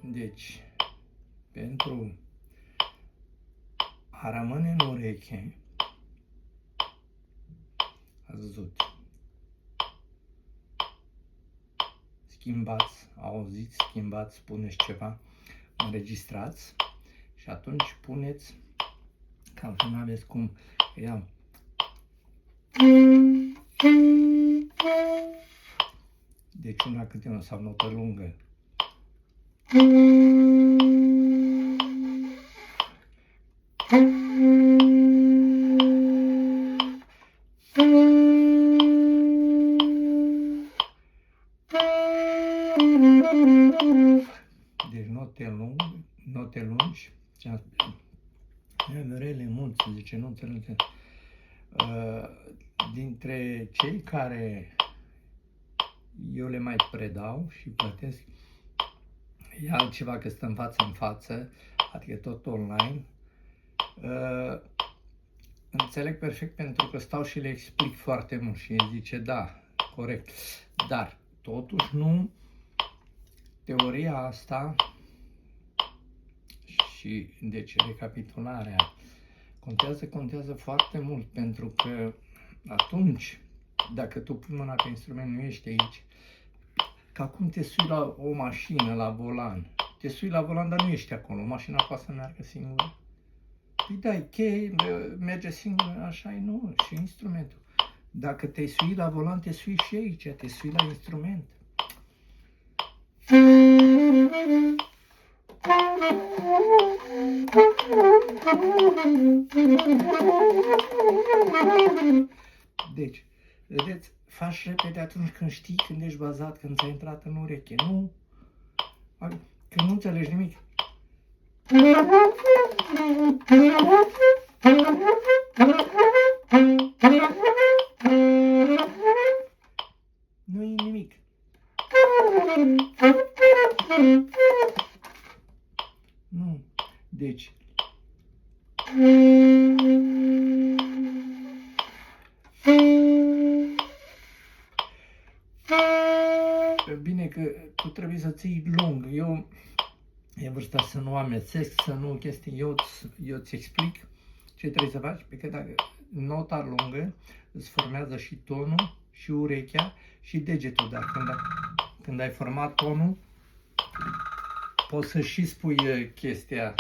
Deci, pentru a rămâne în ureche, ați văzut, schimbați, auziți, schimbați, spuneți ceva, înregistrați și atunci puneți, că altfel nu aveți cum, ia. Deci una câte una sau notă lungă. Deci note lungi, rele mulți, zice, nu înțeleg. Dintre cei care eu le mai predau și plătesc, e altceva că stă în față, adică tot online. Înțeleg perfect pentru că stau și le explic foarte mult și îi zice da, corect, dar totuși nu teoria asta și deci recapitularea contează foarte mult, pentru că atunci dacă tu pui mâna pe instrument, nu ești aici, ca cum te sui la o mașină, la volan. Te sui la volan, dar nu ești acolo, mașina poate să meargă singură. Păi dai cheie, merge singură, așa e, nu, și instrumentul. Dacă te sui la volan, te sui și aici, te sui la instrument. Deci, vedeți, faci repede atunci când știi, când ești bazat, când ți-a intrat în ureche, nu? Când nu înțelegi nimic. Nu e nimic. Nu. Deci, bine că tu trebuie să ții lung. Eu e vârsta să nu amețesc, să nu chestii. Eu îți explic ce trebuie să faci, pentru că dacă nota lungă îți formează și tonul, și urechea, și degetul. Dar când ai format tonul, poți să și spui chestia